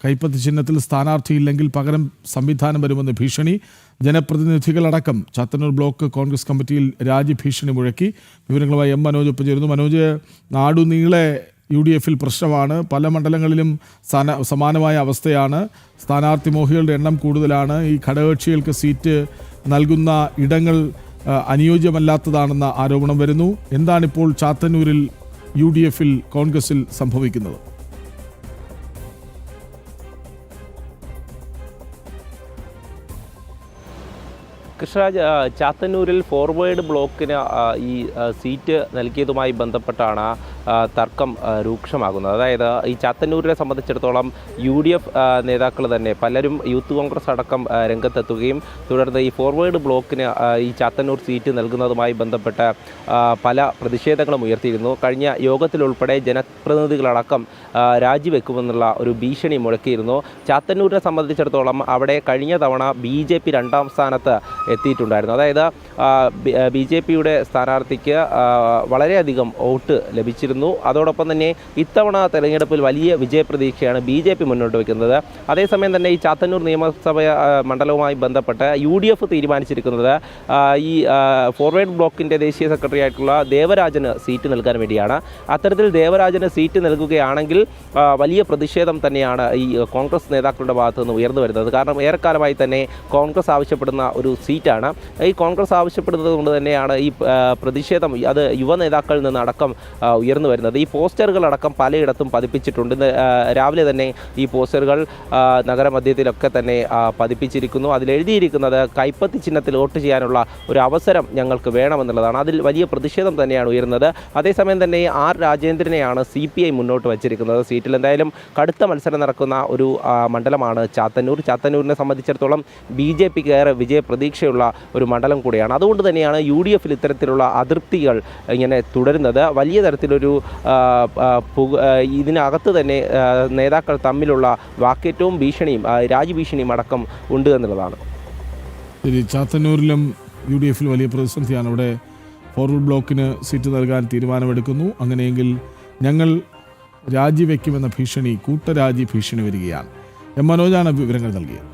കൈപ്പത്തി ചിഹ്നത്തിൽ സ്ഥാനാർത്ഥിയില്ലെങ്കിൽ പകരം സംവിധാനം വരുമെന്ന് ഭീഷണി. ജനപ്രതിനിധികളടക്കം ചാത്തന്നൂർ ബ്ലോക്ക് കോൺഗ്രസ് കമ്മിറ്റിയിൽ രാജ്യഭീഷണി മുഴക്കി. വിവരങ്ങളുമായി എം മനോജ് ഒപ്പം ചേരുന്നു. മനോജ്, നാടുനീളെ UDF-ൽ പ്രശ്നമാണ്. പല മണ്ഡലങ്ങളിലും സമാനമായ അവസ്ഥയാണ്. സ്ഥാനാർത്ഥി മോഹികളുടെ എണ്ണം കൂടുതലാണ്. ഈ ഘടകകക്ഷികൾക്ക് സീറ്റ് നൽകുന്ന ഇടങ്ങൾ അനുയോജ്യമല്ലാത്തതാണെന്ന ആരോപണം വരുന്നു. എന്താണിപ്പോൾ ചാത്തന്നൂരിൽ UDF-ൽ കോൺഗ്രസിൽ സംഭവിക്കുന്നത്? കൃഷ്ണരാജ്, ചാത്തന്നൂരിൽ ഫോർവേഡ് ബ്ലോക്കിന് ഈ സീറ്റ് നൽകിയതുമായി ബന്ധപ്പെട്ടാണ് തർക്കം രൂക്ഷമാകുന്നത്. അതായത് ഈ ചാത്തന്നൂരിനെ സംബന്ധിച്ചിടത്തോളം UDF നേതാക്കൾ തന്നെ പലരും യൂത്ത് കോൺഗ്രസ് അടക്കം രംഗത്തെത്തുകയും തുടർന്ന് ഈ ഫോർവേഡ് ബ്ലോക്കിന് ഈ ചാത്തന്നൂർ സീറ്റ് നൽകുന്നതുമായി ബന്ധപ്പെട്ട് പല പ്രതിഷേധങ്ങളും ഉയർത്തിയിരുന്നു. കഴിഞ്ഞ യോഗത്തിലുൾപ്പെടെ ജനപ്രതിനിധികളടക്കം രാജിവെക്കുമെന്നുള്ള ഒരു ഭീഷണി മുഴക്കിയിരുന്നു. ചാത്തന്നൂരിനെ സംബന്ധിച്ചിടത്തോളം അവിടെ കഴിഞ്ഞ തവണ BJP 2ാം സ്ഥാനത്ത് എത്തിയിട്ടുണ്ടായിരുന്നു. അതായത് BJPയുടെ സ്ഥാനാർത്ഥിക്ക് വളരെയധികം വോട്ട് ലഭിച്ചിരുന്നു. അതോടൊപ്പം തന്നെ ഇത്തവണ തെരഞ്ഞെടുപ്പിൽ വലിയ വിജയപ്രതീക്ഷയാണ് BJP മുന്നോട്ട് വയ്ക്കുന്നത്. അതേസമയം തന്നെ ഈ ചാത്തന്നൂർ നിയമസഭ മണ്ഡലവുമായി ബന്ധപ്പെട്ട് UDF തീരുമാനിച്ചിരിക്കുന്നത് ഈ ഫോർവേഡ് ബ്ലോക്കിൻ്റെ ദേശീയ സെക്രട്ടറി ആയിട്ടുള്ള ദേവരാജന് സീറ്റ് നൽകാൻ വേണ്ടിയാണ്. അത്തരത്തിൽ ദേവരാജന് സീറ്റ് നൽകുകയാണെങ്കിൽ വലിയ പ്രതിഷേധം തന്നെയാണ് ഈ കോൺഗ്രസ് നേതാക്കളുടെ ഭാഗത്തു നിന്ന് ഉയർന്നു വരുന്നത്. കാരണം ഏറെക്കാലമായി തന്നെ കോൺഗ്രസ് ആവശ്യപ്പെടുന്ന ഒരു സീറ്റാണ്. ഈ കോൺഗ്രസ് ആവശ്യപ്പെടുന്നത് കൊണ്ട് തന്നെയാണ് ഈ പ്രതിഷേധം അത് യുവ നേതാക്കളിൽ നിന്ന് അടക്കം ഉയർന്നു വരുന്നത്. ഈ പോസ്റ്ററുകളടക്കം പലയിടത്തും പതിപ്പിച്ചിട്ടുണ്ട്. രാവിലെ തന്നെ ഈ പോസ്റ്ററുകൾ നഗരമധ്യത്തിലൊക്കെ തന്നെ പതിപ്പിച്ചിരിക്കുന്നു. അതിലെഴുതിയിരിക്കുന്നത് കൈപ്പത്തി ചിഹ്നത്തിൽ വോട്ട് ചെയ്യാനുള്ള ഒരു അവസരം ഞങ്ങൾക്ക് വേണമെന്നുള്ളതാണ്. അതിൽ വലിയ പ്രതിഷേധം തന്നെയാണ് ഉയരുന്നത്. അതേസമയം തന്നെ R രാജേന്ദ്രനെയാണ് CPI മുന്നോട്ട് വച്ചിരിക്കുന്നത്. സീറ്റിൽ എന്തായാലും കടുത്ത മത്സരം നടക്കുന്ന ഒരു മണ്ഡലമാണ് ചാത്തന്നൂർ. ചാത്തന്നൂരിനെ സംബന്ധിച്ചിടത്തോളം BJPക്ക് ഏറെ വിജയപ്രതീക്ഷയുള്ള ഒരു മണ്ഡലം കൂടിയാണ്. അതുകൊണ്ട് തന്നെയാണ് UDF-ൽ ഇത്തരത്തിലുള്ള അതൃപ്തികൾ ഇങ്ങനെ തുടരുന്നത്. വലിയ തരത്തിലൊരു ഇതിനകത്ത് തന്നെ നേതാക്കൾ തമ്മിലുള്ള വാക്കേറ്റവും ഭീഷണിയും രാജ്യഭീഷണിയും അടക്കം ഉണ്ട് എന്നുള്ളതാണ്. ചാത്തന്നൂരിലും UDF-ൽ വലിയ പ്രതിസന്ധിയാണ്. അവിടെ ഫോർവേഡ് ബ്ലോക്കിന് സീറ്റ് നൽകാൻ തീരുമാനമെടുക്കുന്നു. അങ്ങനെയെങ്കിൽ ഞങ്ങൾ രാജിവെക്കുമെന്ന ഭീഷണി, കൂട്ടരാജി ഭീഷണി വരികയാണ്. എം മനോജാണ് വിവരങ്ങൾ നൽകിയത്.